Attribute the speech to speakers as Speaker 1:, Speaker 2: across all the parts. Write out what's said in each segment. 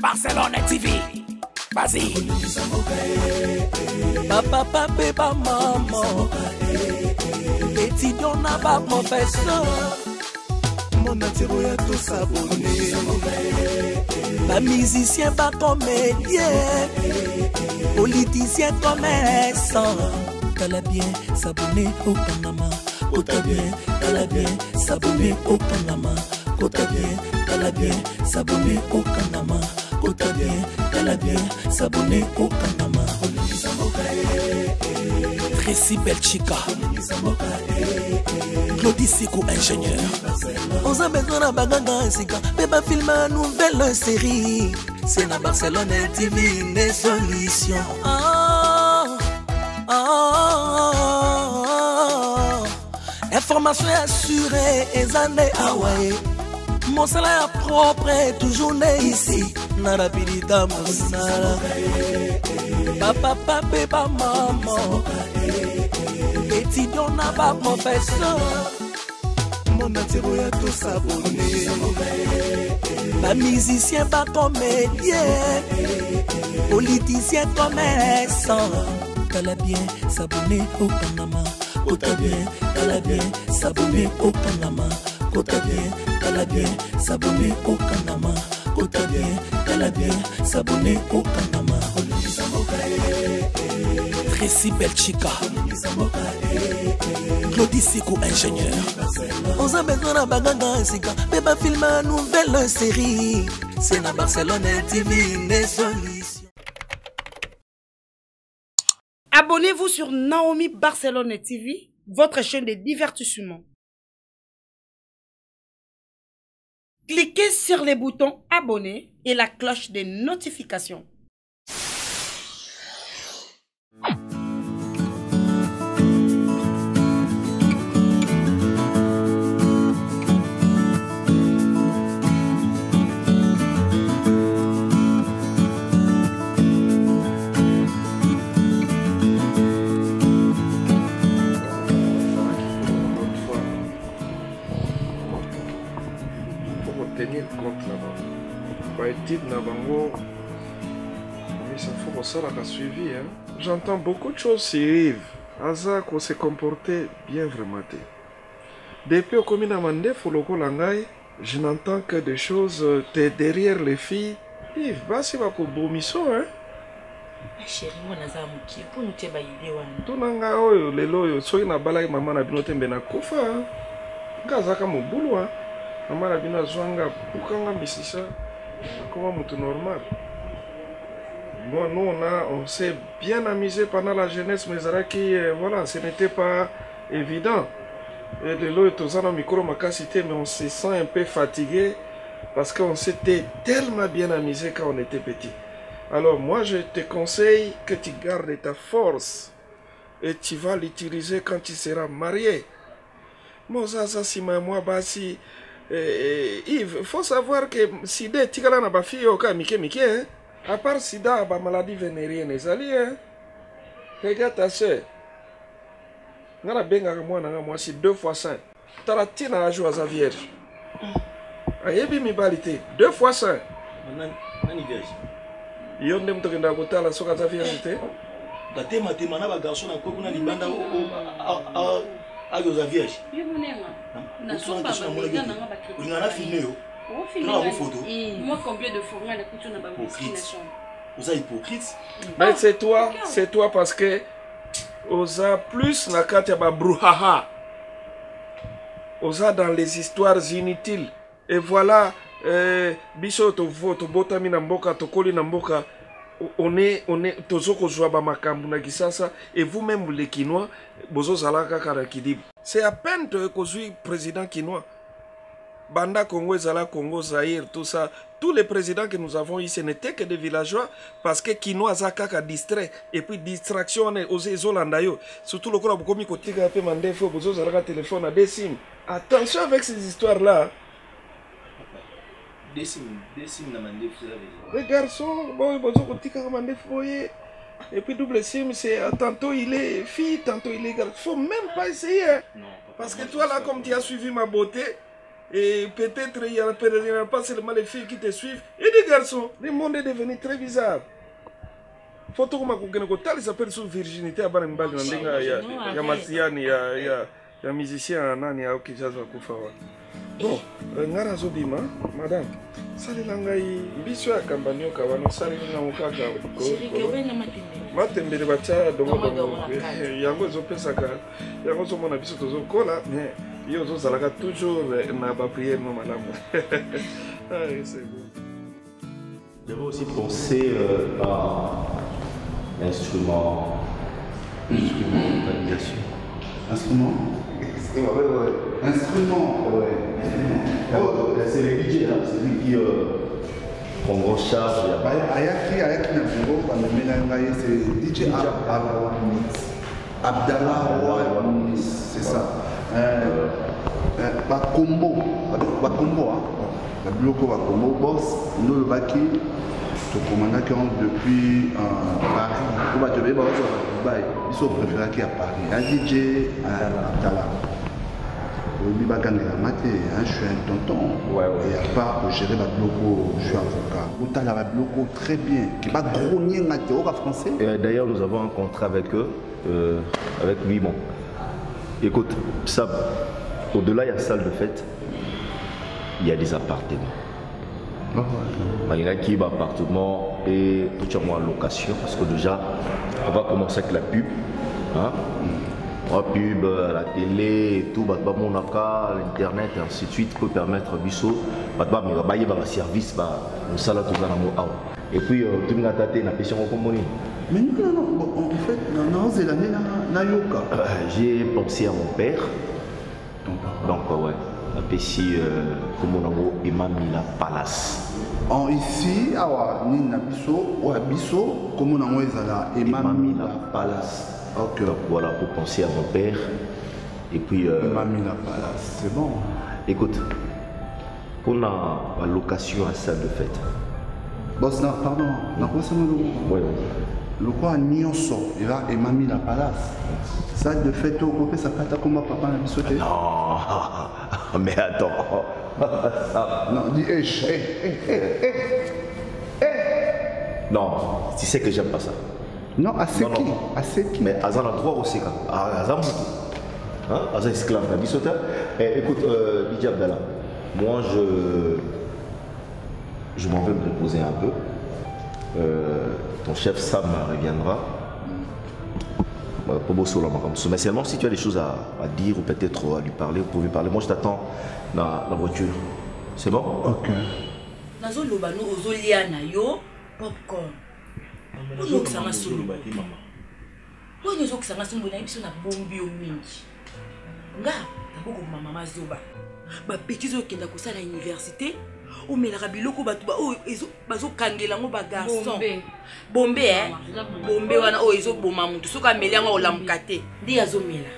Speaker 1: Barcelone TV. Vas-y. Papa, papa, maman. Étudiant n'a pas professeur. Mon atiro ya tout s'abonner. Pas musicien, pas comédien. Politicien, commerçant. T'as bien s'abonner au Panama. T'as bien, t'as bien s'abonner au Panama. T'as bien, t'as bien s'abonner au Panama. T'as bien, t'as bien s'abonner au Panama. Tracy Belchica, Claudie Sikou, ingénieur. On a besoin d'un bagage, mais pas filmer une nouvelle série. C'est la Barcelone TV, les solutions. Information assurée, et années Hawaii. Mon salaire propre est toujours né ici. Narapidita Moussala. Papa, papa, maman. Étudiant n'a pas professeur. Mon atiro ya tout s'abonner. Pas musicien, pas comédien. Politicien, commerçant. T'as bien s'abonner au Panama. T'as bien s'abonner au Panama. T'as bien s'abonner au Panama. T'as bien s'abonner au Panama. Tracy Belchica, Claudie Sikou, ingénieur. On a besoin d'un bagage, mais pas filmer une nouvelle série. C'est la Barcelone TV, les solutions.
Speaker 2: Abonnez-vous sur Naomi Barcelone TV, votre chaîne de divertissement. Cliquez sur les boutons abonner et la cloche de notification.
Speaker 3: Tenir compte là-bas. Bah, étude Nabango, mais ça faut que ça l'a suivi. Hein? J'entends beaucoup de choses sur Yves. Azak, on s'est comporté bien vraiment. Depuis au commune Amande, Foloko Langai, je n'entends que des choses. T'es derrière les filles. Yves, bah, c'est pas pour Bomiso, hein?
Speaker 4: Chérie, moi, je suis pour nous te bailler.
Speaker 3: Tout nanga oyo, lelo, soy na balai maman na binote mbena kufa. Kazaka mon boulot, hein? Maman a bien zwanga ukanga misisa comme un normal. Bon, nous on s'est bien amusé pendant la jeunesse, mais voilà, ce n'était pas évident. Et de l'eau est aux micro macacité, mais on se sent un peu fatigué parce qu'on s'était tellement bien amusé quand on était petit. Alors moi je te conseille que tu gardes ta force et tu vas l'utiliser quand tu seras marié. Moi ça si moi basi. Yves, il faut savoir que Sida Tigala n'a pas fait au cas Mike, hein? À part Sida, la maladie vénérienne, hein? Regarde ta soeur. Nana benga moi c'est 2 fois 5. Taratina a joué à sa vierge. Ayebi mi balité 2 fois 5.
Speaker 5: Nani vierge.
Speaker 3: Yonde mtokenda kutala soka za vierge te.
Speaker 5: Date matemana ba garçon na kokuna libanda o ayo za vierge.
Speaker 6: Na sopa ba nga ba
Speaker 5: on a filmé yo.
Speaker 6: Moi combien de fois on a coutu na ba destination.
Speaker 5: Vous êtes hypocrite.
Speaker 3: Mais c'est toi parce que osa plus na kati ya ba brouhaha. Osa dans les histoires inutiles. Et voilà biso to voto botami na mboka to koli na mboka. On est tozoko joa ba makambu na kisasa et vous-même les Kinois bozo zalaka karakidib. C'est à peine que je suis président kinois. Banda Congo, Zala Congo, Zaïre, tout ça. Tous les présidents que nous avons ici, ce n'étaient que des villageois parce que Kinois Zakaka distrait. Et puis distraction, on est aux Zolandayo. Surtout le corps comme côté Gapé Mandefo, Bozo Zalaka téléphone à des sims. Attention avec ces histoires-là.
Speaker 5: Des sims na Mandefo.
Speaker 3: Les garçons, bon, Bozo côté Mandefo, et puis double sim, c'est tantôt il est fille, tantôt il est garçon. Faut même pas essayer. Non, parce que toi là, comme tu as suivi ma beauté, Et peut-être il n'y a pas seulement les filles qui te suivent, et des garçons. Le monde est devenu très bizarre. Photo comme il s'appelle sous virginité à Banembal, il y a Masiani, il y a musicien Nani, il y a Okijaza Koufawa. Bon, ngara zobima, madame. Sali langai biso ya kambanyo kawano sali nga mukaka.
Speaker 4: Chérie, que venga matembele.
Speaker 3: Matembele bacha dongo yango zopesaka. Yango zomona biso tozokola, mais yo zozalaka toujours na ba prière no malamu. Ah, c'est bon.
Speaker 7: J'avais aussi pensé à l'instrument validation.
Speaker 8: Instrument, ouais.
Speaker 7: C'est le DJ là, c'est lui qui prend en charge.
Speaker 8: Ayaki Nabugo, c'est DJ Abdallah Mix, c'est ça. Bakombo, le bloco Bakombo, boss, nous le baki, le commandant qui rentre depuis Paris. Ils sont préférés qui à Paris. Un DJ Abdallah. Je suis un tonton. Et à part pour gérer la bloco, je suis avocat. Vous avez la bloco très bien. Qui va grogner en français.
Speaker 7: D'ailleurs, nous avons un contrat avec eux, avec lui. Bon. Écoute, ça, au-delà, il y a salle de fête, il y a des appartements. Il y a qui va appartement et tout en location. Parce que déjà, on va commencer avec la pub. Hein? La pub, la télé, tout, l'internet et ainsi de suite peut permettre à Bissot de service, nous salons tout dans le monde. Et puis, tout le monde a été dans question comme
Speaker 8: mais non, en fait, j'ai
Speaker 7: pensé à mon père. Donc, ouais, la PC, comme on a Imam la Palace.
Speaker 8: Ici, Nina Bissot, comme on a Imam la Palace.
Speaker 7: Okay. Donc voilà, pour penser à mon père. Et puis.
Speaker 8: C'est bon.
Speaker 7: Écoute, on a la location à salle de fête.
Speaker 8: Boss, pardon, oui. Le quoi à Nyonso, il va et Mami la Palace. Salle de fête au côté, ça peut comme papa n'a sauté.
Speaker 7: Non, mais attends.
Speaker 8: Non, dis,
Speaker 7: non, tu sais que j'aime pas ça.
Speaker 8: Non, à qui?
Speaker 7: Mais Azan a droit aussi. Azan Azan esclave. Écoute, Lydia Abdallah, moi je m'en vais me reposer un peu. Ton chef Sam reviendra. Mais seulement si tu as des choses à dire ou peut-être à lui parler, vous pouvez parler. Moi je t'attends dans la voiture. C'est bon?
Speaker 8: Ok.
Speaker 4: Popcorn. Oyo kusanga solo bati mama. Oyo zo kusanga solo na biso na bombi o mingi. Nga taboko mama mazoba. Ba petit zo kenda ko sala université, o melaka biloko batu ba o ezo bazo kangela ngo ba garçon. Bombe Bombe wana o ezo boma mutu soka melenga o lamkate. Ndi azomela.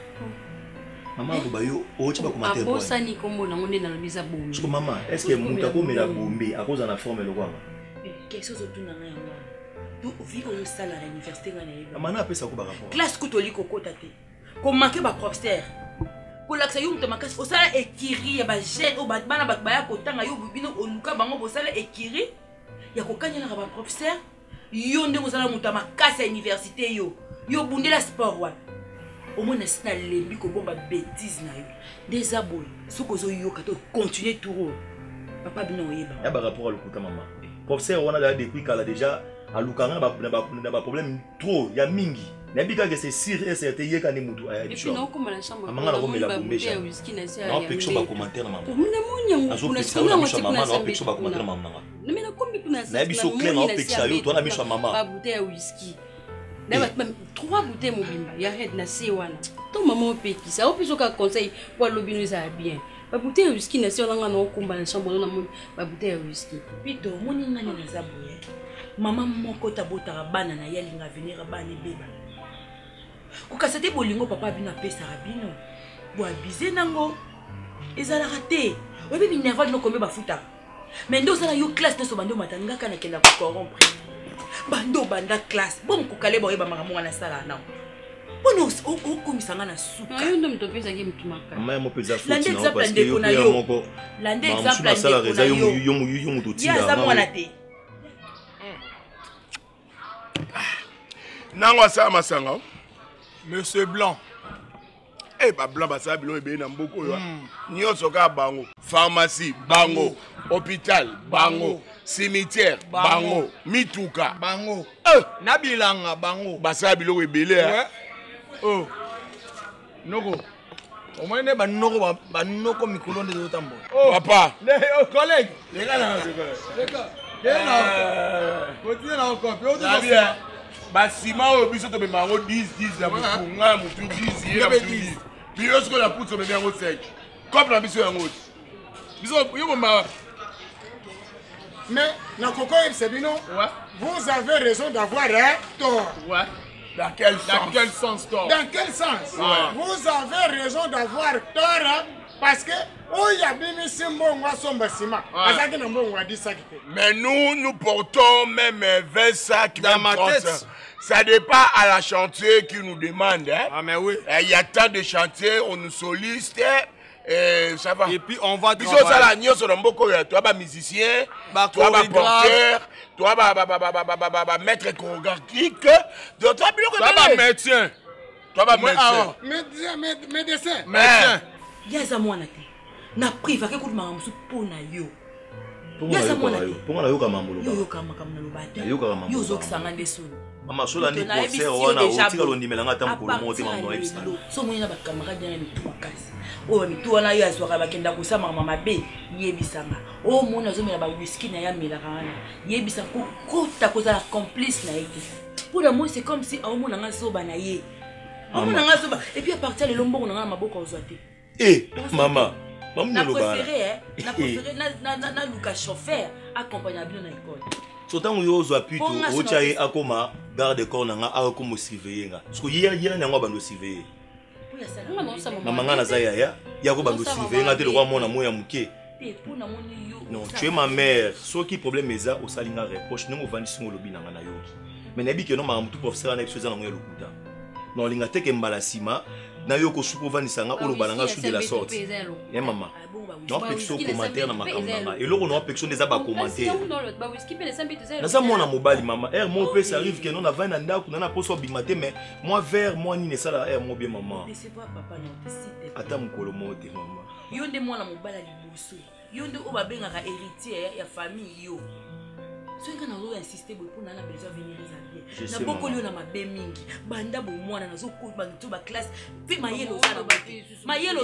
Speaker 5: Maman ko bayo o tshaba ko mater.
Speaker 6: Aposa ni kombo na ngonde na lobisa bombe.
Speaker 5: Siko maman, est-ce que muta ko mela bombe à cause de la forme le quoi?
Speaker 4: Qu'est-ce que tu n'as rien? Tu vis au salle à l'université ngana.
Speaker 5: Amana apesa ko ba rapport.
Speaker 4: Classe catholique ko tate. Ko manquer ba professeur. Ko laksa yo mutama kasi o sala ekiri ya ba jeune o bana ba ya ko tanga yo bino oluka bango bo sala ekiri ya ko kanyela ba professeur. Yo nde ko sala mutama kasi à l'université yo. Yo bundela sport wa. Au moins na lembi ko bomba bêtise na yo. Des aboy. Soko zo yo ka to continuer tout. Papa bino oyeba.
Speaker 5: Ya ba rapport le kuta maman. Professeur on a depuis qu'elle a déjà à Lukanga ba problème trop ya mingi. Nabika que c'est sûr et certain yeka ni mutu aya
Speaker 6: bicho. Et puis non comme la chambre.
Speaker 5: Maman la bombe la bombe.
Speaker 6: Whisky na sia.
Speaker 5: Non pexo ba commentaire maman.
Speaker 6: Muna munya
Speaker 5: kuna sina mo maman non pexo ba commentaire maman.
Speaker 6: Mais na kombi kuna
Speaker 5: na biso clair na pexo yo toi na miso maman.
Speaker 6: Ba bouteille à whisky. D'abord 3 bouteilles mobimba ya red na si wana. To maman peki ça au plus aucun conseil pour lobino ça bien. Ba bouteille à whisky na si on nga no komba na chambre na mo ba bouteille à whisky.
Speaker 4: Pito moni ngani na zaboye. Maman moko tabota bana na yalinga venir bana beba. Kukasate bolingo papa bina pesa rabino. Bo abiser nango. Ezala raté. Obi bi nerveux no kombe ba futa. Mais ndo sala yo classe to bando matanga kana kenda ko corrompre. Bando banda classe. Bon ko kale bo yeba maramu na sala na. Bon, comme ça, on a souka.
Speaker 6: Non, il y a un homme qui est maka.
Speaker 5: Maman, mon père,
Speaker 4: L'un des exemples, l'un des exemples, l'un des exemples, il y a ça, moi, la tête.
Speaker 9: Nangwa sa masanga. Monsieur Blanc. Eh ba Blanc ba sa bilo ebe na mboko yo. Nyonso ka bango. Pharmacie bango, hôpital bango, cimetière bango, mituka bango. Na bilanga bango. Ba sa bilo ebele ha. Oh. Noko. Au moins ne ba noko ba noko mikolo ndezo tambo. Papa. Collègue. Les gars là. Continue là encore. Basima au biso to be mango 10 la mutunga mutu 10 ya mutu 10 biso ko la poutre be mango 5 comme la biso yango biso yo mama
Speaker 10: mais na koko c'est bino vous avez raison d'avoir tort
Speaker 9: dans quel sens tort
Speaker 10: dans quel sens vous avez raison d'avoir tort parce que
Speaker 9: mais nous portons même 20 sacs dans ma tête. Ça dépend à la chantier qui nous demande. Hein?
Speaker 10: Ah mais oui.
Speaker 9: Il y a tant de chantiers, on nous sollicite. Ça va.
Speaker 10: Et puis on va
Speaker 9: travailler. Toi, musicien, toi, porteur, toi, maître chorégraphique, toi, médecin. Toi,
Speaker 10: médecin.
Speaker 9: Médecin.
Speaker 4: Yaza mwana te. Na priva ke kuluma musu pona yo.
Speaker 5: Yaza mwana te. Pona yo kama muluba.
Speaker 4: Yo kama kama lobate.
Speaker 5: Yo kama muluba.
Speaker 4: Yo zokisanga ndesoni.
Speaker 5: Mama sola ni concert wana otika londimela ngata mukolo moti mama extra.
Speaker 4: So mwana ba camarade ya mitu makasi. O mitu wana yo aswaka bakenda kusama mama be yebisanga. O mona zomela ba whisky na ya mela kana. Yebisa ko kota ko za complice na yeke. Pour le moi c'est comme si au mona nga zoba na ye. Au mona nga zoba et puis à partir de lombo on nga maboko ozwate.
Speaker 5: Eh, maman,
Speaker 4: na préféré na Lucas chauffeur accompagnable dans l'école.
Speaker 5: Sotango yo zo apito o chaye akoma garde corps nanga akoma surveiller nga. Parce que hier nango bando surveiller. Maman nga na zaya ya ko bando surveiller nga te le roi mona moya muke. Non, tu es ma mère. Ce qui problème est ça au salinga reproche non vandi singo lobi nanga na yoki. Mais nabi ke no ma mutu professeur na exposer na moya lokuta. Non linga te ke mbala sima. Na yo ko suko vanisanga olo balanga sous de la sorte. Eh maman. Non pection commentaire na makamba. Et loko no pection des aba commentaire. Na ça moi na mobali maman. Eh mon père ça arrive que non na vana ndako na poso bimate mais moi vers moi ni ne sala eh moi bien maman.
Speaker 4: Mais c'est pas papa non t'es
Speaker 5: ata mukolo mote maman.
Speaker 4: Yo nde moi na mobala liboso. Yo nde o babengaka héritier ya famille yo. So quand on a insisté pour na besoin venir les na beaucoup lieu na mabe mingi banda bo mwana nazo ko bantu ba classe pe mayelo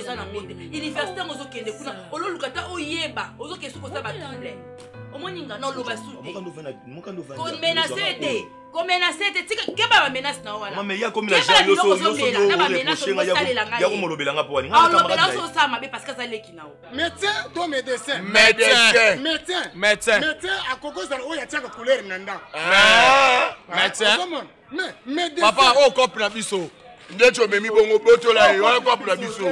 Speaker 4: sana ngote université ngozo kende kuna ololukata oyeba ozo kesu ko sa ba double omoninga na loba suti ko menacete tika keba ba menace na wana
Speaker 5: mama ya komi la jalo so ya ko molobelanga po ninga
Speaker 4: na camarade so sa mabe parce que ça leki nao
Speaker 10: médecin to médecin à cause de oya tiaka couleur nanda
Speaker 9: médecin
Speaker 10: médecin
Speaker 9: papa o cop na biso ndecho memi bongo botola e o cop na biso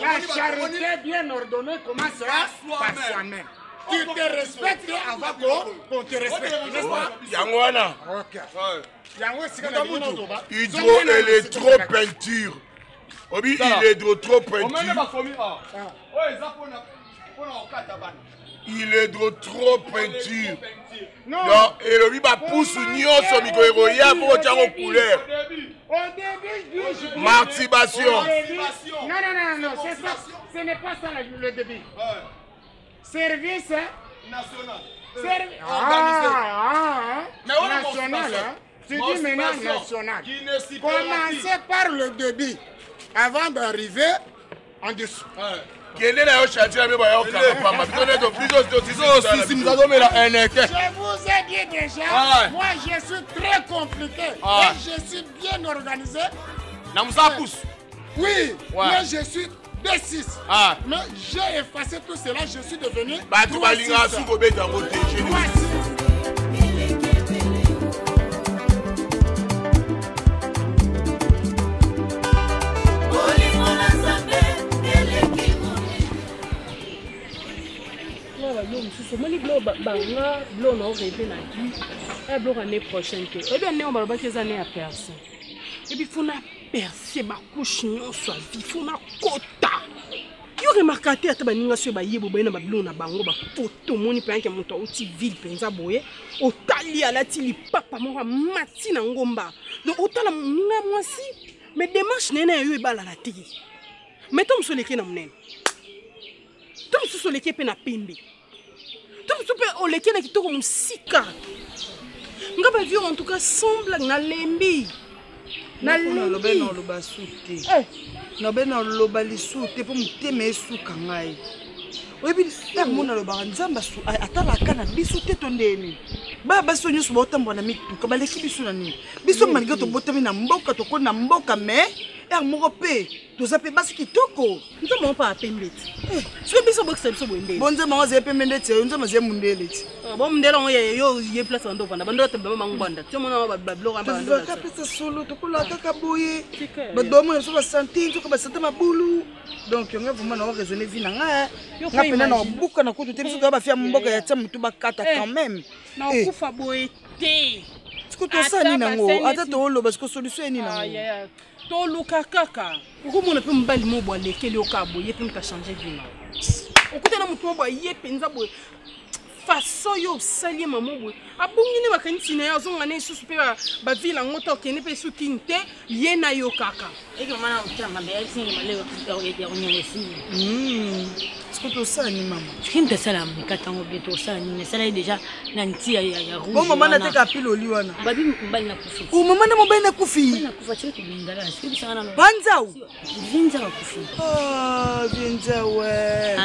Speaker 10: la charité bien ordonnée commence par soi-même. Tu te respectes avant qu'on te respecte, n'est-ce pas?
Speaker 9: Yangwana.
Speaker 10: Ok.
Speaker 9: Hydroélectro-peinture. Obi, hydroélectro-peinture. Non, et le biba pousse nyonso mikoero ya pour tirer couleur.
Speaker 10: Au début,
Speaker 9: Martibation.
Speaker 10: Non, c'est ça. Ce n'est pas ça le début. Service national. National. Tu dis maintenant national. Commencez par le début avant d'arriver en dessous.
Speaker 9: Je vous
Speaker 10: ai dit déjà, moi je suis très compliqué et je suis bien organisé. Oui, moi je suis D6. Mais j'ai effacé tout cela, je suis devenu 3-6.
Speaker 6: Toi, je suis l'année prochaine. Et bien, on va les années à percer. Et puis, il faut percer, couche, soit il faut quota. Yo remarqué ata baninga so ba yebo ba na ba bilo na bango ba photo moni pe anke moto uti ville penza boye otali alati li papa mo mati na ngomba donc otala ninga mwasi mais démarche nene yo ebala la tiki mais tom so leke na mnene tom so leke pe na pembe tom so pe o leke na kitoko musika ngaba vio en tout cas semble na lembi na lembi
Speaker 11: no lo basute na bena loba lisute po muteme esuka ngai oyebi mona loba nzamba su atala kana biso te tondeni ba baso nyusu botambo na mituka baleki biso na nini biso malgré to botami na mboka to ko na mboka mais moko pe toza pe basi kitoko nzamba mo pa pembeti so biso boxa biso boende bonze mango ze pembendeti nzamba ze mundele ti
Speaker 6: bo mundela ngo yo ye place ndo vanda bando te baba mangwanda ti mona ba bloga ba
Speaker 11: ndo ka pesa solo to kula kaka boye ba domo so ba santi to ba santa mabulu donc nga vraiment na raisonner vie na nga nga pena na buka na kutu te biso ba fia mboka ya tsa mutu ba kata quand même
Speaker 6: na kufa boye te
Speaker 11: sikuto sani nango ata to lo parce que solution ni nango
Speaker 6: to luka kaka ukomona pe mbali mo bwa lekeli okabo ye pe mta changer vie na okutana mutu mo bwa ye penza boye façon yo salie maman boye abungine bakanisi na yo zonga na isusu pe ba vila ngota okene pe sukinte ye na yo kaka
Speaker 4: eke mama na utama be singi maleo ya onyesi
Speaker 11: sikuto sani mama
Speaker 4: kinta sala mikatango beto sani ne sala déjà na ntia ya rouge
Speaker 11: bon mama na teka piloli wana
Speaker 4: babi mbali na kufi
Speaker 11: o mama na mobali na kufi
Speaker 4: na kufa chetu bingala sibi sana no
Speaker 11: banzao
Speaker 4: vinza wa kufi
Speaker 11: vinza we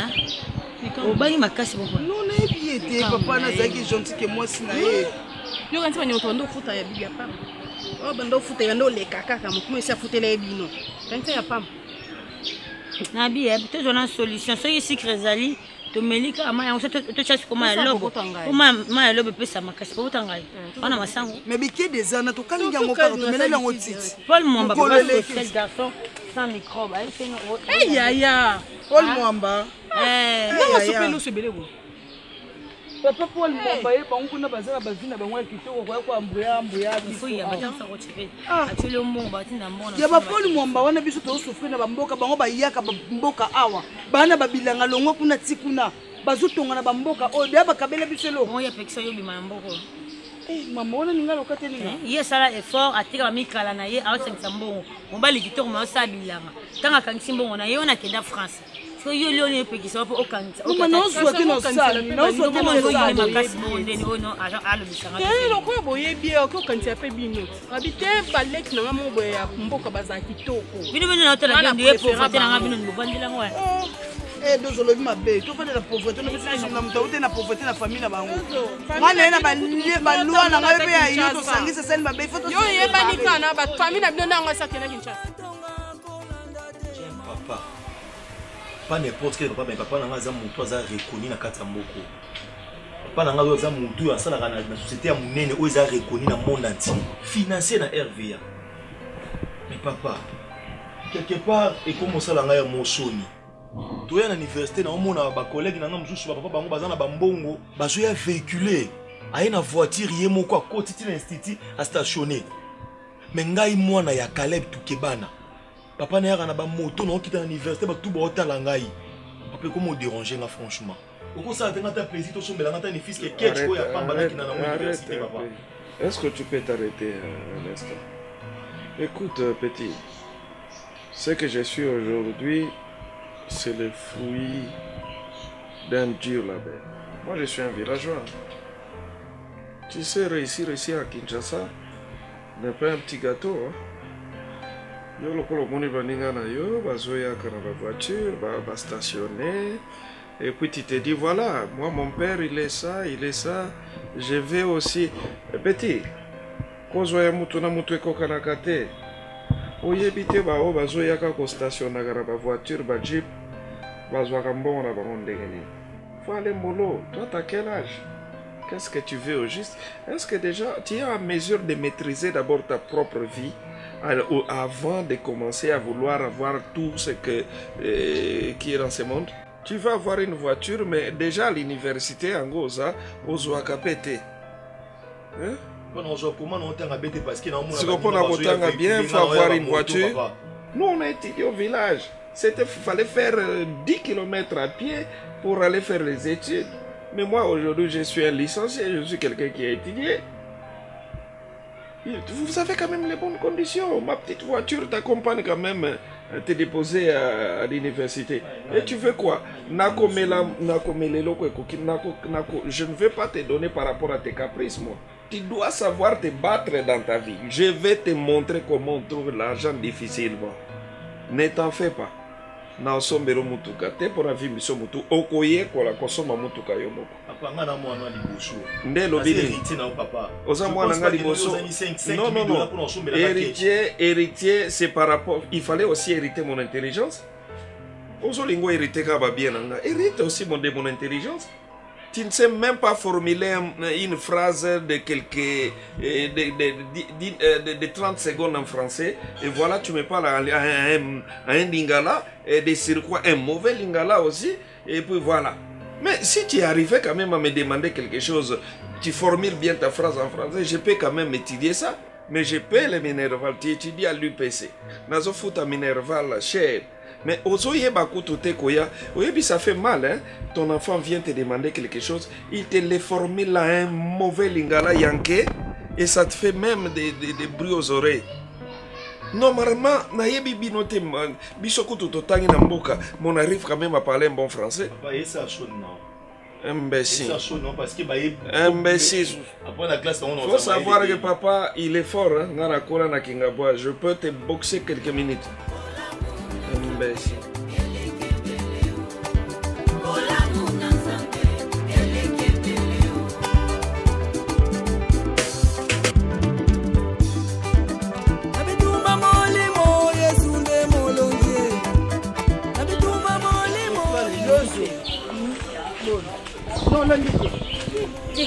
Speaker 4: obali makasi boko
Speaker 11: non na ebiete papa na zaki gentil que moi sinaye
Speaker 6: yo kanti banyo to ndo futa ya bibi ya pam o bando futa ya ndo le kaka kama kuma esa futela ebino kanti ya pam
Speaker 4: na biye peut on a solution so ici krezali to melika ama ya to chasse koma lobo koma ma lobo pesa makasi po utangai ona masango
Speaker 11: mais biké des ana to kalinga ngoka to menela ngo titi
Speaker 4: Paul Mwamba papa quel garçon sans microbe elle fait no
Speaker 11: ya Paul Mwamba
Speaker 6: non so pelo se bele wo
Speaker 11: papa Paul Mwamba ye bangu na bazala bazina bangwa kitoko kwa ambuya
Speaker 4: biso ya batansa ko chepe atule mbongo batinda mbona
Speaker 11: ya ba Paul Mwamba wana biso to sofre na bamboka bango bayaka bamboka awa bana babilanga longo kuna tikuna bazutonga na bamboka o de bakabela biso lo
Speaker 4: moya pekisa yo bima mboko
Speaker 11: mama wana ninga lokate ninga
Speaker 4: ye sala effort atika mikala na ye awasengisa mbongo mobali kitoko ma osabilanga tanga kangisi mbongo na ye wana kenda France so yo leo ne pekisa po okangisa
Speaker 11: okangisa ke no sala no so ke no sala
Speaker 4: makasi ndeni ono agent alo bisanga
Speaker 6: lokho boye bie okangisa pe bino habite balek na ngamo boye ya mboka bazaki kitoko
Speaker 4: bino na otala bien de pauvreté na ngabino ndobandela ngwa
Speaker 11: dozolo mabe to fana la pauvreté no biso na mutaute na pauvreté na famille na bango ngana na balua na ngabe ya yo to sangisa sel mabe faut to
Speaker 6: yo yebani kana ba famille na bino na ngwa sakena Kinshasa
Speaker 5: papa pas n'importe quel papa mais papa nanga za mutu aza reconnu na kati ya mboko papa nanga za mutu asalaka na société ya munene oyo eza reconnu na monde entier financier na RVA mais papa quelque part ekomosala ngai ya mosoni toya na université na omona ba collègue nanga mosusu papa bango baza na bambongo bazoya véhiculer aye na voiture ye moko akoti ti na institut astationné mais ngai mwana ya Caleb Tukebana papa na yaka na ba moto na okita na université ba tout ba otala ngai papa comment déranger nga franchement oko ça te ngata plaisir to sombela ngata ni fils que quelque ko ya pamba na kina na université papa
Speaker 3: est-ce que tu peux t'arrêter un instant? Écoute petit, ce que je suis aujourd'hui c'est le fruit d'un dur labeur. Moi je suis un villageois. Tu sais, réussir ici à Kinshasa n'est pas un petit gâteau. Yo lokolo moni baninga na yo bazoya kana ba voiture ba stationner et puis tu te dis voilà, moi mon père il est ça, je vais aussi petit kozoya mutu na mutu ekokana kate oyebite ba o bazoya ka ko stationner kana ba voiture ba jeep bazwaka mbongo na bango ndenge nini. Faut aller mollo. Toi t'as quel âge? Qu'est-ce que tu veux au juste? Est-ce que déjà tu es en mesure de maîtriser d'abord ta propre vie avant de commencer à vouloir avoir tout ce qui est dans ce monde? Tu vas avoir une voiture, mais déjà à l'université, en Goza, aux Ouakapete. Hein? Si on a bien, il faut avoir une voiture. Nous, on a étudié au village. Il fallait faire 10 km à pied pour aller faire les études. Mais moi, aujourd'hui, je suis un licencié, je suis quelqu'un qui a étudié. Vous avez quand même les bonnes conditions. Ma petite voiture t'accompagne quand même, te déposer à l'université. Et tu veux quoi? Je ne veux pas te donner par rapport à tes caprices, moi. Tu dois savoir te battre dans ta vie. Je vais te montrer comment on trouve l'argent difficilement. Ne t'en fais pas. Na sombero mutuka te pour avi miso mutu okoye kola kosoma mutuka yo moko apanga na mwana liboso ndelo bile papa oza mwana nga liboso non héritier c'est par rapport il fallait aussi hériter mon intelligence ozo lingo hériter ka ba bien nga hérite aussi mon intelligence. Tu ne sais même pas formuler une phrase de quelques de 30 secondes en français et voilà tu me parles à un lingala et de sur quoi un mauvais lingala aussi et puis voilà. Mais si tu arrivais quand même à me demander quelque chose, tu formules bien ta phrase en français, je peux quand même étudier ça. Mais je paie le Minerval, tu étudies à l'UPC. Nazo fout à Minerval cher. Mais ça fait mal, hein? Ton enfant vient te demander quelque chose, il te le formule à un mauvais lingala yanké et ça te fait même des bruits aux oreilles. Normalement, on arrive quand même à parler un bon français. Imbécile. Imbécile. Il faut savoir que papa, il est fort. Hein? Je peux te boxer quelques minutes. Imbécile.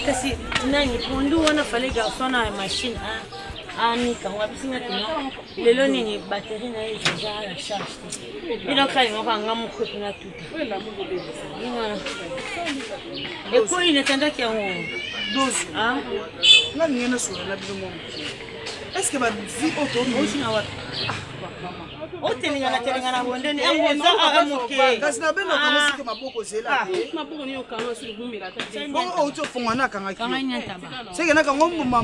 Speaker 6: Kasi nani pondu wana fale garçon na machine anika wapisinga tuna lelo nini batterie na déjà la charge et donc ça il m'a nga moko tuna tout et quoi il n'attendait qu'il y a un 12 hein
Speaker 11: là ni na sur la bino est-ce que ba vie auto
Speaker 6: na wa otelingana bondeni engonza amuke
Speaker 11: kasi na beno kama sike maboko zela
Speaker 6: maboko ni okanga sur bumira ta
Speaker 11: bongo auto fongwana kanga
Speaker 6: kanga nyantaba
Speaker 11: sike na kango mama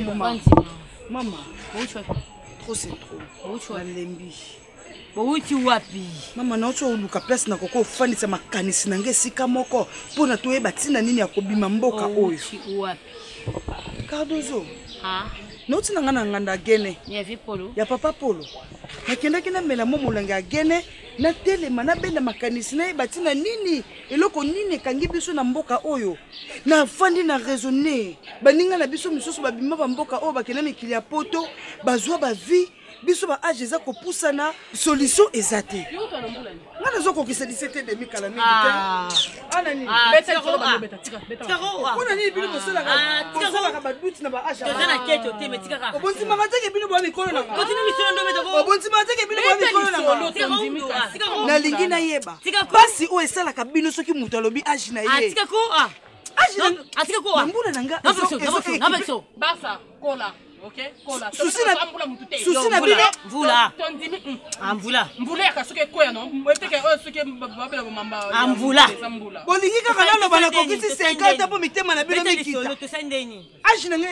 Speaker 6: Trop
Speaker 11: c'est trop. Lembi.
Speaker 6: Bouti wapi.
Speaker 11: Mama na ocho uluka place na koko ofandisa makanisi nange sika moko pona toyeba tina nini ya kobima mboka oyo.
Speaker 6: Wapi.
Speaker 11: Cardozo.
Speaker 6: Ah.
Speaker 11: Noti na ngana nganda gene.
Speaker 6: Ya vi polo.
Speaker 11: Ya papa polo. Nakenda kina mela momolanga gene na telema na benda makanisi na batina nini eloko nini kangi biso na mboka oyo. Na fandi na raisonner. Baninga na biso misusu babima ba mboka oyo bakena mikili ya poto bazwa ba vie biso ba age za ko pusana solution ezate. Ngana zoko kisa 17 kala mingi te. Ana ni beta ko ba beta tika beta. Kuna ni bino mosala ka ba duti na ba age.
Speaker 6: Tozana keto te metika ka.
Speaker 11: Obonzi mamateke bino ba mikolo na.
Speaker 6: Continue misolo ndo metako.
Speaker 11: Obonzi mamateke bino ba mikolo na. Na lingi na yeba. Basi o esala ka bino soki mutu alobi age na ye.
Speaker 6: Atika ko atika ko.
Speaker 11: Mbula nanga.
Speaker 6: Nabeso.
Speaker 12: Basa kola. OK? Kola.
Speaker 11: Susi na bino.
Speaker 6: Mvula. Mvula.
Speaker 12: Mvula ya kasuke koya no. Mweteke o suke babela mamba.
Speaker 6: Mvula.
Speaker 11: Bolingi kaka na loba na kokisi 50 po mitema na bino mikita.
Speaker 6: To sendeni.
Speaker 11: Age na nge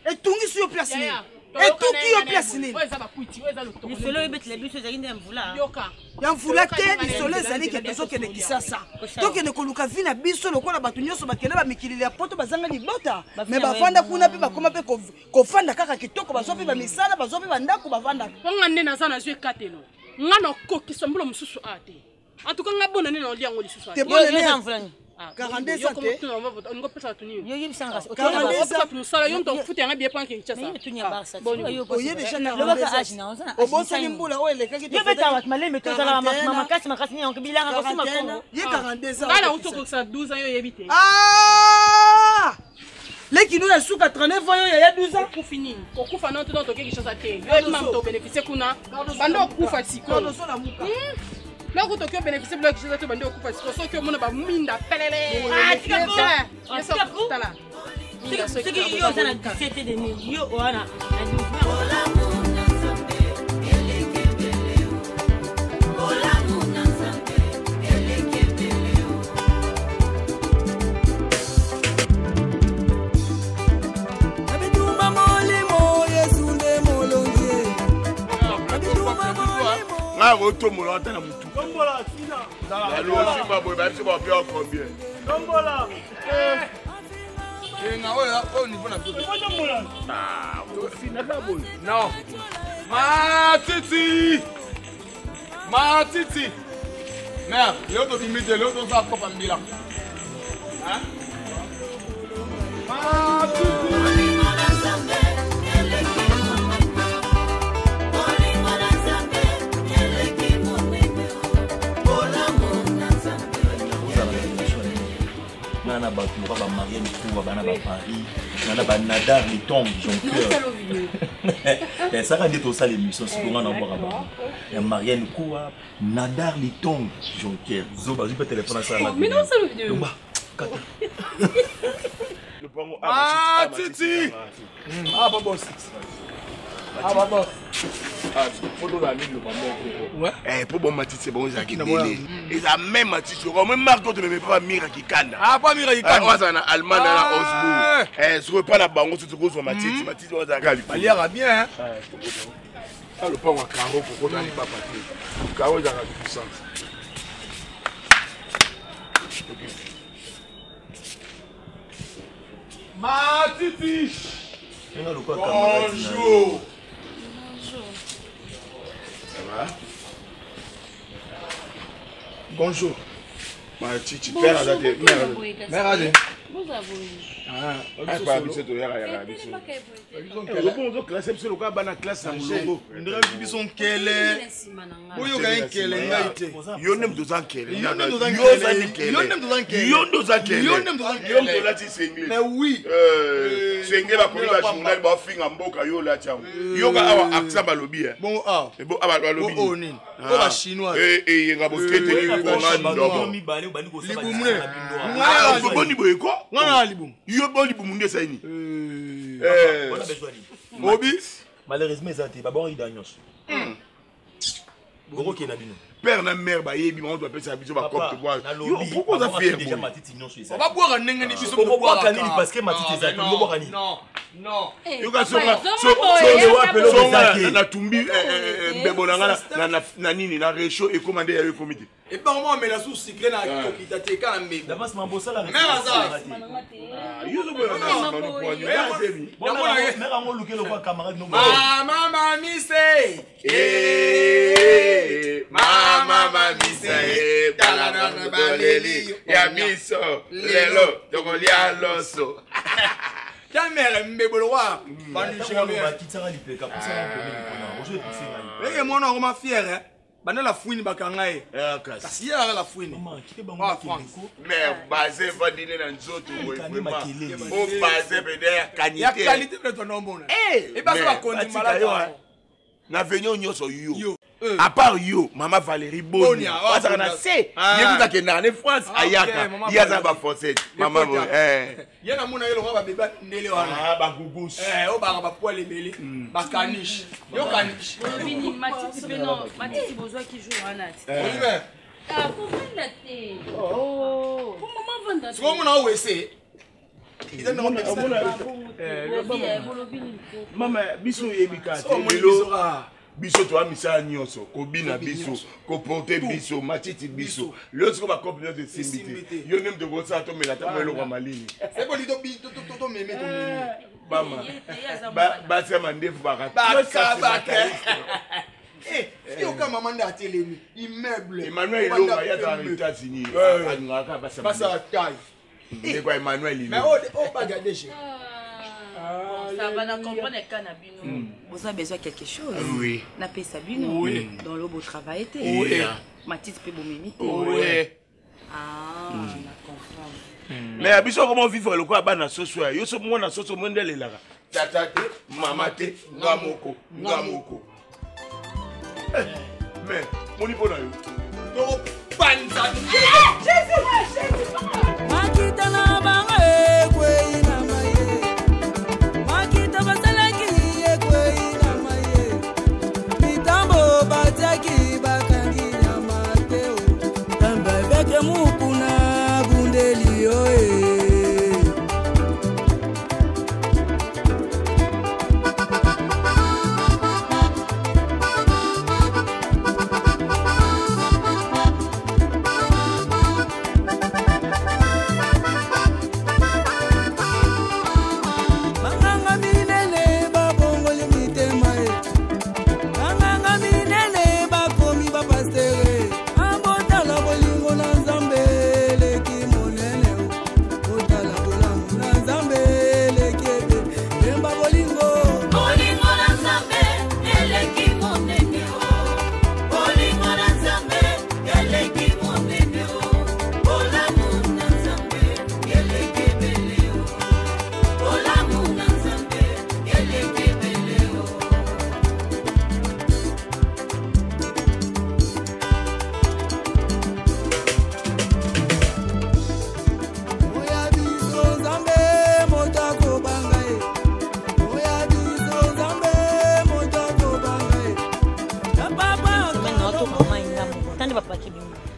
Speaker 11: etungi suyo place ni. Etuki yo place ni.
Speaker 12: Oza bakuiti, oza lo toko.
Speaker 6: Solo ebetile biso za inde mvula.
Speaker 12: Yoka.
Speaker 11: Ya mvula te ni solo ezali ke tozoke ne kisasa. Toke ne koluka vina biso lokola batu nyonso bakela ba mikili ya poto bazanga libota. Me bafanda kuna pe bakoma pe kofanda kaka kitoko bazwa pe ba misala bazwa pe bandako bavanda.
Speaker 12: Nga nne na zana zwe katelo. Nga no kokisa mbulo mususu ate. En tout cas nga bona nene oli yango lisusu ate.
Speaker 11: Te bona ne
Speaker 6: mvula.
Speaker 11: 42 santé.
Speaker 12: On pesa tuni.
Speaker 6: Yo yibisanga.
Speaker 12: Tu sala yo ndo futi anga bien panke nchasa.
Speaker 6: Tunya barsa.
Speaker 11: Oye déjà na
Speaker 6: loba age na ozana.
Speaker 11: Oboso ni mbula o elekaki te.
Speaker 6: Yo beta wat malembe to sala makasi ni onke bilanga ko sima Kongo.
Speaker 11: Ye 42 ans.
Speaker 12: Ngana utoko sa 12 ans yo yebite.
Speaker 11: Ah! Leki nous la souka 39 ans il y a 12 ans
Speaker 12: pour finir. Pour kufa non to quelque chose à te. Yo même to bénéficier kuna. Bando kufa siko. Là où tu as bénéficié de l'oxygène, tu as bandé au coup parce que tu as mis la pelle.
Speaker 4: Ah, tu as
Speaker 12: c'est
Speaker 4: qui est dans la société de nous. Voilà.
Speaker 9: Ah, retourne mon antenne à Moutou.
Speaker 13: Tombola, Sina.
Speaker 9: Allô, c'est pas bon, même si on va bien combien.
Speaker 13: Tombola.
Speaker 9: Au niveau de la zone. Ah,
Speaker 10: non. Ma titi. Merde, l'autre limite, l'autre ça pas en bilan. Hein? Ma titi.
Speaker 5: Nana ba Marianne Kouwa, Bana ba Paris, Nana ba Nadar les tombes, Jonqueur. Et ça quand tout ça l'émission, c'est comment on boire là-bas. Et Marianne Kouwa, Nadar les tombes, Jonqueur. Zoba, je peux téléphoner ça là.
Speaker 12: Mais non, ça le vidéo.
Speaker 10: Ah, Titi. Ah, boss. Ah, boss.
Speaker 9: Ah, photo la ligne, le maman. Ouais. Eh, pour bon Matisse, c'est bon, ils ont quitté. Ils ont même Matisse. On me marque d'autres, mais pas Mira qui canne. Ah, pas Mira qui canne. On va en Allemagne, à Osbourg. Eh, je ne veux pas la banque, tu te causes sur Matisse. Matisse, on va en Gali. Il y aura bien, hein. Ah, le pain à carreau, pour qu'on n'arrive pas à partir. Le carreau, il y a la puissance.
Speaker 10: Matisse.
Speaker 9: Bonjour. Bonjour. Ma titi, père a daté. Mère a daté.
Speaker 6: Bonjour.
Speaker 9: Ah, pas habitué de faire la habitude. On classe c'est le cas bana classe en logo. Ndra bison kele. Boyo gagne kele ngaite. Yo nem dozan kele. Yo nem dozan kele. Yo nem dozan kele. Yo nem dozan kele. Yo nem dozan kele. Yo nem dozan kele. Mais oui. C'est ngela ko ba journal ba finga mboka yo la tiao. Yo ga awa accent ba lobi. Bon ah. Bon aba lobi. Oh nini. Oh ba chinois. Eh nga boskete ni ko ngando. Libumune. Ah, boni boyeko. Ngana libum. Yo boni bumunde ça ni.
Speaker 5: Obi malheureusement ça t'es pas bon il d'agnos. Goro qui est nabino.
Speaker 9: Père na mère ba yebi on doit appeler ça biso ba cop te boire. Pourquoi ça fait
Speaker 5: déjà matiti non sur ça.
Speaker 10: On va boire un nengani biso
Speaker 5: de boire kanini parce que matiti ça on boire kanini.
Speaker 10: Non.
Speaker 9: Yo ga so na tumbi bebonanga na nini na réchaud et commander ya comité.
Speaker 10: Et par moi mais la sous cyclé na kokita te kana me.
Speaker 5: D'abord c'est mambosa la.
Speaker 9: Mère azar. Yo zo boire na no point.
Speaker 5: Mère on luke le quoi camarade no.
Speaker 10: Mama mise.
Speaker 9: Mama mise. Talana na baleli. Ya biso. Lelo. Dokolia loso.
Speaker 10: Camère mbeboloa.
Speaker 5: Banu chingalo ba kitara lipeka pour ça on peut le aujourd'hui c'est
Speaker 10: ça. Et moi on m'a fier hein. Bana la fouine bakanga e. Kasi ya la fouine.
Speaker 9: Mais basé va dîner dans nzoto vraiment. On basé bede qualité.
Speaker 10: Ya qualité de ton nom bon. Et pas ça kondi malade.
Speaker 9: Na venyo nyoso yo. À part yo, maman Valérie Boni. Parce qu'on a c'est. Yébuka ke na ne France ayaka. Yaza ba français. Maman
Speaker 10: Yana mona yelo ba beba ndele wana.
Speaker 9: Ah ba gugous.
Speaker 10: O ba poil ebele. Ba caniche. Yo caniche.
Speaker 6: Bini Matiti Beno, Matiti besoin qui joue en at. Ah, pour vendre la thé. Oh. Pour maman vendre la thé.
Speaker 10: Tu vois mon OEC. Il donne un
Speaker 9: Maman biso yebika. Biso to amisa nyonso ko bina biso ko porter biso matiti biso l'autre va compléter de simité yo nem de gosa to mela ta melo kwa malini
Speaker 10: c'est bon lido bi to meme to meme
Speaker 9: ba se mandefu ba
Speaker 10: si au cas maman de atelemi immeuble
Speaker 9: Emmanuel Longa ya dans les États-Unis ngaka ba
Speaker 10: ça taille
Speaker 9: et quoi Emmanuel
Speaker 10: mais oh bagarder chez
Speaker 4: ça va nous comprendre quand Nabino. Vous avez besoin de quelque chose.
Speaker 9: Oui.
Speaker 4: N'a pas Sabino.
Speaker 9: Oui.
Speaker 4: Dans le beau travail était.
Speaker 9: Oui.
Speaker 4: Ma petite peut bomber.
Speaker 9: Oui.
Speaker 4: Ah, je comprends.
Speaker 9: Mais abiso comment vivre le quoi bana soso yo so mo na soso mondele la. Tata te, mama te, ngamoko. Mais moni pona yo. Panza.
Speaker 1: Makita na banga ekwe na maye. Makita basalaki ekwe na maye. Mitambo bataki bakangi na mateo. Tamba beke mukuna bundeli oe.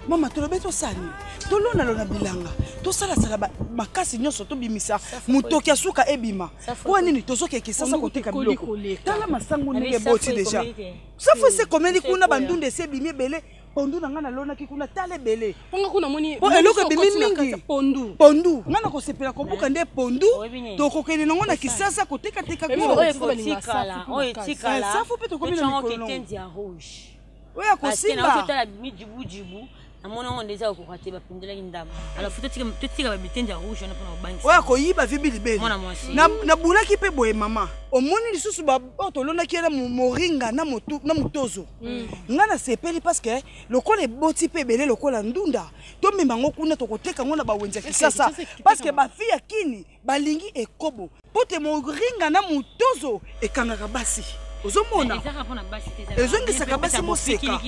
Speaker 1: Mama tolobeto sani tolona lona bilanga tosala sala makasi nyonso tobimisa mutoki asuka ebima kwa nini tozokeke sasa koteka biloko tala masango ndenge boti deja safu se komeli kuna bandunde se bimi bele pondu na ngana lona kikuna tale bele
Speaker 12: ponga kuna moni
Speaker 1: po eloko bimi mingi pondu ngana ko sepela ko buka nde pondu to ko kene ngona kisasa koteka teka
Speaker 6: ko tikala
Speaker 1: safu pe to komeli na ko
Speaker 6: rouge.
Speaker 1: Oui, à Kosimba.
Speaker 6: Parce que jibu na mona on déjà ko kwate ba pendela indama. Alors faut te ba bitenda rouge na pona banki.
Speaker 1: Ouais, ko yiba vibili beli. Na bulaki pe boye mama. Omoni lisusu ba otolona ki na moringa na mutozo. Ngana sepeli parce que lokola boti pe belé lokola ndunda. To membango kuna to koteka ngona ba wenza kisasa. Parce que ba fille kini balingi ekobo. Pote moringa na mutozo ekangaka basi. Ozomona ezongisaka basi moseka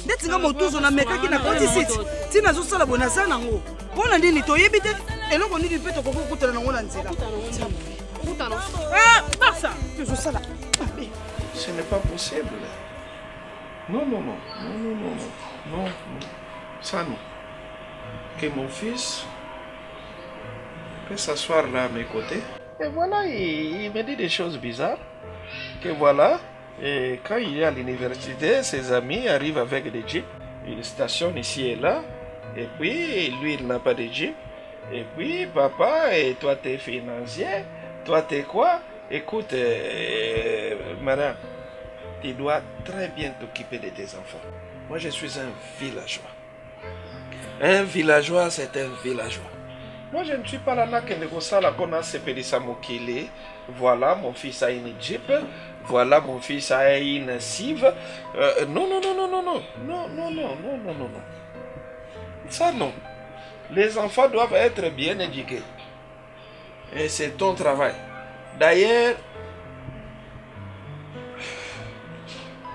Speaker 1: ndeti nga motuzo na mekaki na koti siti tina zosala bonaza nango mpona ndini toyebi te eloko nini mpe tokoki kokutana nango na nzela barsa tozosala
Speaker 3: Ce n'est pas possible. Non, non, non, non, non, non, non, non, ça non. Que mon fils peut s'asseoir là à mes côtés. Et voilà, il me dit des choses bizarres. Que voilà, et quand il est à l'université, ses amis arrivent avec des jeeps, ils stationnent ici et là, et puis lui il n'a pas de jeep, et puis papa, et toi t'es financier, toi t'es quoi? Écoute, madame, tu dois très bien t'occuper de tes enfants. Moi je suis un villageois. Un villageois, c'est un villageois. Moi je ne suis pas là que Negosala qu'on a sepelisa mokile. Voilà, mon fils a une Jeep. Voilà, mon fils a une Cive. Non, non, non, non, non, non. Non, non, non, non, non, non, non. Ça, non. Les enfants doivent être bien éduqués. Et c'est ton travail. D'ailleurs,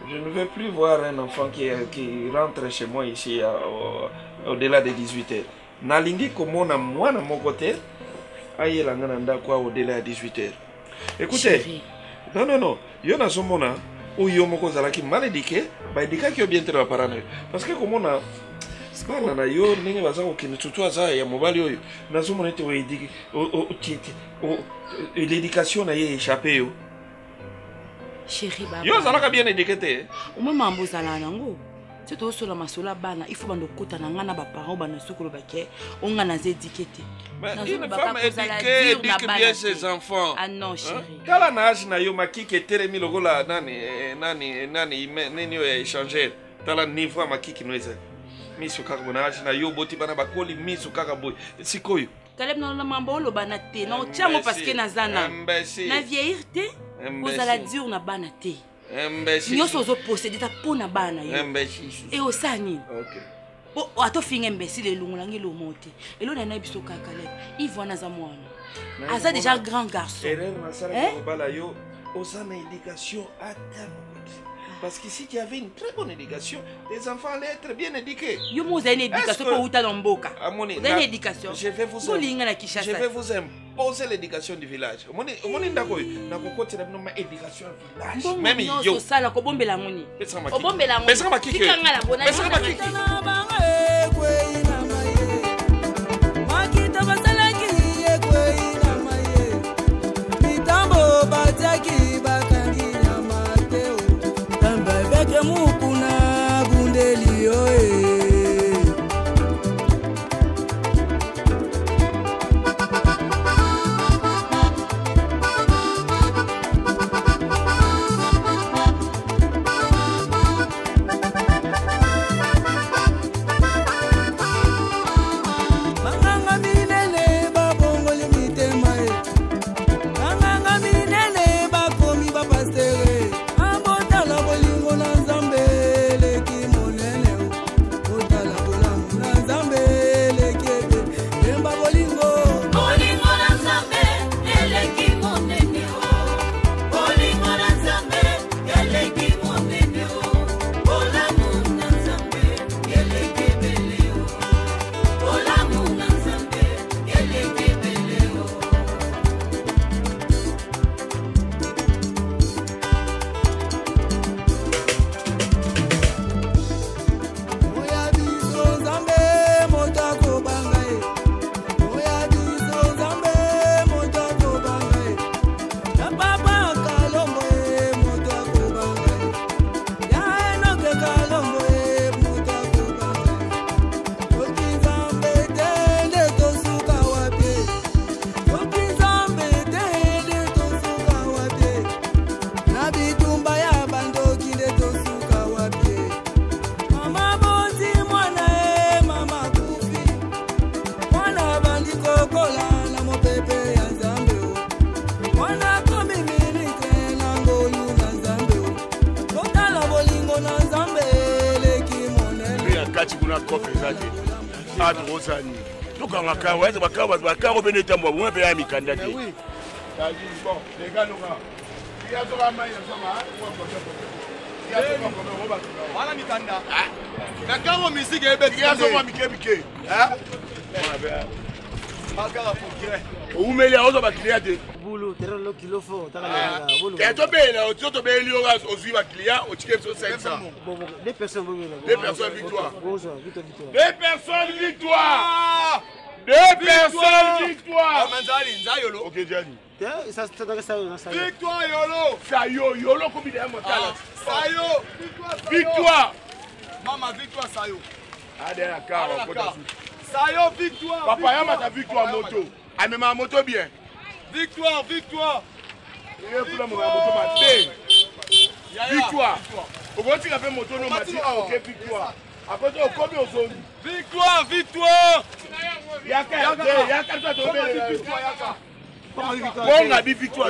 Speaker 3: je ne veux plus voir un enfant qui rentre chez moi ici au-delà de 18 heures. Nalingi komona moi na mon côté, aïe la ngana quoi au-delà de 18 heures. Écoutez, chérie. Non, non, non, yo na somona ou yo moko zalaki mal éduqué, ba éduqué qui bien très parano. Parce que komona bana na yo ningi bazako kini tutua za ya mobali oyo na somona te o éduqué l'éducation na ye échappé yo.
Speaker 6: Chérie baba.
Speaker 3: Yo zalaka bien éduqué te.
Speaker 11: O mama mbozala nango. C'est tout sur la masola bana, il faut bando kota na ngana ba parents bana sukulu bake, on ngana zédiquete.
Speaker 3: Mais une femme éduquée éduque bien ses enfants.
Speaker 11: Ah non chérie.
Speaker 3: Kala na âge na yo maki ke teremi lokola nani nini échanger. Tala niveau maki ki noise. Misu kaka bona âge na yo boti bana bakoli misu kaka boy. Sikoyo.
Speaker 11: Kaleb na mambo lo bana te, na otiango parce que na zana. Na vieillir te, vous allez dire na bana te. Nyonso ozo posséder ta pona bana yo. Et osani. OK. Bo ato finga imbécile elungulangi lo mote. Elo na na biso kakale. Ivona za mwana. Aza déjà grand garçon.
Speaker 3: Erreur na sala ko bala yo osana éducation à terme. Parce qu'ici, tu avais une très bonne éducation. Tes enfants allaient être bien éduqués.
Speaker 4: Yo, vous avez une éducation pour Outa Namboka. Vous avez une éducation.
Speaker 3: Je vais vous imposer l'éducation du village. Éducation village. Même yo.
Speaker 4: Sala ko bombela moni.
Speaker 3: O bombela moni. Pesa makiki. Pesa makiki.
Speaker 1: Makita basalaki ekwe na maye. Mitambo bataki bakangi na mateo. Tamba veke mukuna bundeli oe.
Speaker 13: Deux personnes victoire.
Speaker 9: Deux personnes victoire. Deux personnes victoire. Ok, Gianni. Victoire Yolo. Sayo, Yolo comme il est mortel. Sayo, victoire. Maman, victoire Sayo. Allez, la carte. Sayo, victoire. Papa, y'a ma victoire moto. Ah, mais ma moto bien. Victoire, victoire. Victoire. Au moins, tu as fait moto, non, ok, victoire. Après, tu as combien aux zones? Victoire, victoire. Yaka, on a dit victoire.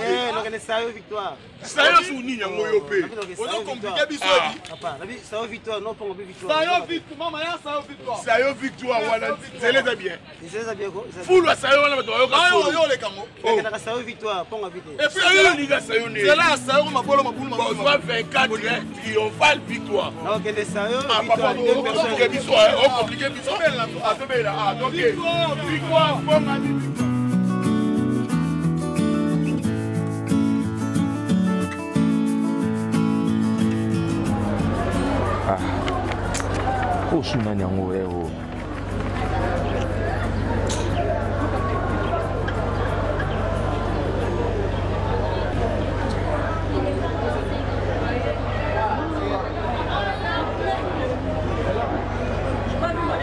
Speaker 13: Victoire.
Speaker 9: Sayo souni yango yopé.
Speaker 13: On compliqué bisodi. Papa, la vie sayo victoire non pas victoire.
Speaker 9: Sayo victoire, maman ya sayo victoire. Sayo victoire wala c'est les bien.
Speaker 13: C'est les bien ko.
Speaker 9: Full sayo wala bato yo ka. Yo le kango.
Speaker 13: Na sayo victoire ponga vite.
Speaker 9: Et puis sayo ni ga sayo ni. C'est là sayo mabolo mabulu mabulu. Soit 24 triomphal victoire.
Speaker 13: Non que les sayo
Speaker 9: victoire deux personnes. On compliqué bisodi. Ah to bela. Ah donc victoire ponga vite.
Speaker 7: Oh, je suis un héros.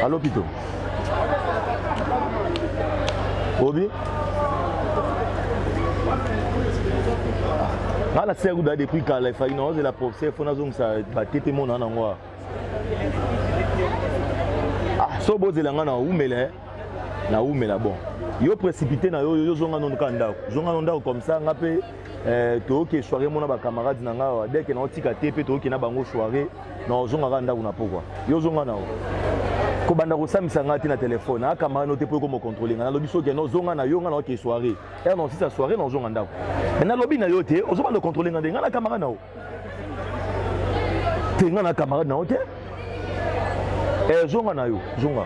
Speaker 7: Allô, Pito. Obi? La serre depuis quand il fallait non, c'est la professeur, il faut que ça batte mon en moi. Ah, so bozelanga na umele na umela bon. Yo précipité na yo zonga non kanda. Zonga non comme ça ngapé to ke soirée mona ba camarade na nga dès que na otika tepe to ke na bango soirée na zonga kanda kuna pourquoi. Yo zonga na ko banda ko samisa ngati na téléphone aka mano te po ko mo contrôler na lobi so ke no zonga na yo nga na ke soirée. Et non si sa soirée na zonga ndako. Mais na lobi na yo te ozo banda contrôler ngande nga na camarade na o. tenga na camarade na hotel. Zonga na yo, zonga.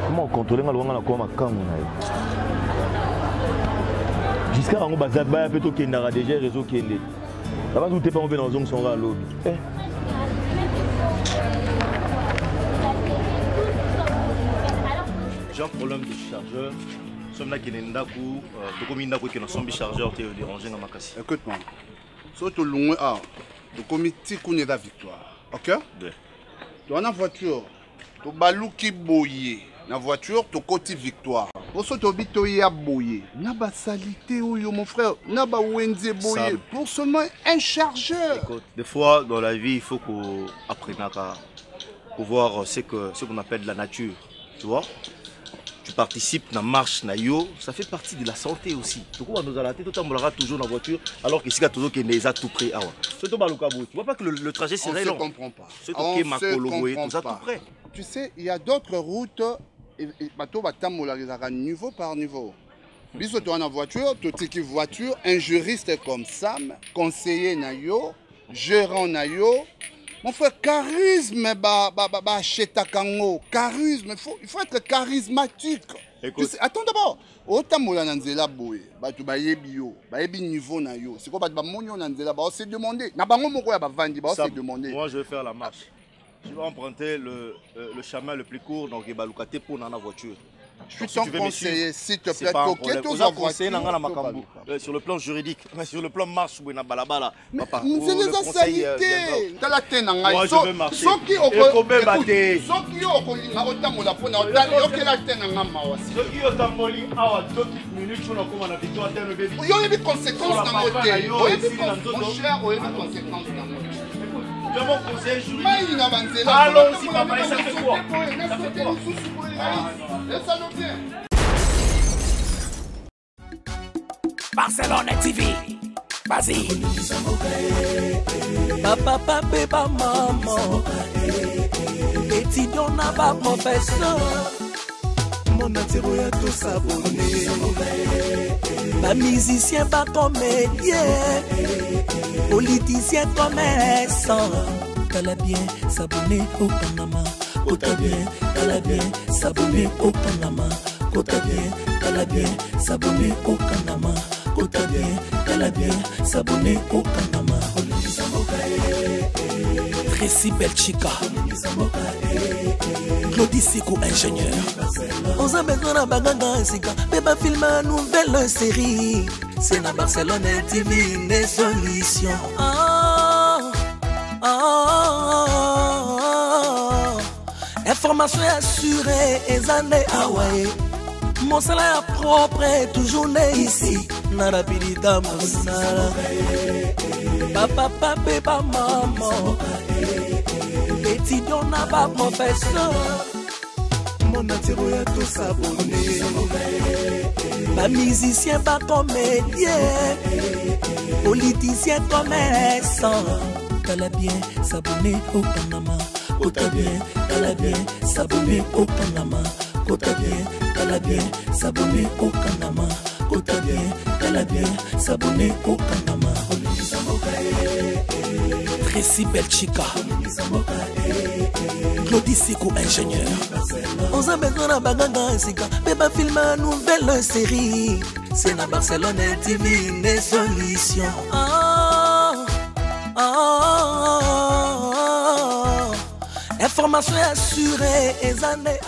Speaker 7: Comment contrôler nga longa na kwa makango na yo? Jusqu'à rango bazaba ya peto kendara déjà réseau kende. Ça va tout pas on veut dans zone son ra lobby.
Speaker 5: J'ai un problème de chargeur. Sommes là qui est ndaku, comme ndaku qui n'a sombi chargeur t'es dérangé dans ma casse.
Speaker 8: Écoute-moi. Surtout loin de comité qu'on est la victoire. OK? Tu as une voiture. Tu balou qui boye. La voiture, tu côté victoire. Pour ça, tu habites à boyer. N'a pas salité, mon frère. N'a pas wenze boyer. Pour seulement un chargeur.
Speaker 5: Écoute, des fois, dans la vie, il faut qu'on apprenne à voir ce qu'on appelle la nature. Tu vois? Tu participes dans la marche, ça fait partie de la santé aussi. Tu vois, nous allons toujours dans la voiture, alors que si tu as toujours tout près. Tu vois pas que le trajet serait long.
Speaker 8: On ne se comprend pas.
Speaker 5: On se comprend pas.
Speaker 8: Tu sais, il y a d'autres routes. Bateau niveau par niveau. Biso tu as une voiture, tu as une voiture, un juriste comme Sam, conseiller nayo, gérant nayo. Mon frère, charisme, charisme, il faut être charismatique. Écoute. Attends d'abord. Autant que nanzela boy, tu baye bio, baye niveau nayo. C'est quoi ba monyo nanzela ba, on s'est demandé. Na bango moko ya ba vandi ba, on s'est demandé.
Speaker 5: Moi je vais faire la marche. Je vais emprunter le chemin le plus court donc Balukate pour dans la voiture.
Speaker 8: Je suis ton conseiller, s'il te plaît,
Speaker 5: sur le plan juridique, mais sur le plan marche, c'est
Speaker 8: des salités.
Speaker 5: Moi je vais marcher.
Speaker 8: Allons-y, papa, et ça fait quoi?
Speaker 1: Barcelone TV, vas-y. Papa, papa, maman. Étudiant n'a pas professeur. Mon atiro ya tout s'abonner. Pas musicien, pas comédien. Politicien, commerçant. T'as bien s'abonner au Panama. Kota bien, t'as bien s'abonner au Panama. Kota bien, t'as bien s'abonner au Panama. Kota bien, t'as bien s'abonner au Panama. Tracy Belchica, Claudie Sikou, ingénieur. On a besoin d'un bagage, mais pas filmer une nouvelle série. C'est la Barcelone TV, une solution. Information assurée, et années Hawaii. Mon salaire propre est toujours né ici. Narapidita Moussala. Papa, papa, maman. Étudiant n'a pas professeur. Mon atiro ya tout s'abonner. Pas musicien, pas comédien. Politicien, commerçant. T'as bien s'abonner au Panama. Kota bien, t'as bien s'abonner au Panama. Kota bien, t'as bien s'abonner au Panama. Kota bien, t'as bien s'abonner au Panama. Tracy Belchica, Claudie Sikou, ingénieur. On a besoin d'un bagage, mais pas filmer une nouvelle série. C'est la Barcelone TV, une solution. Information assurée, et années.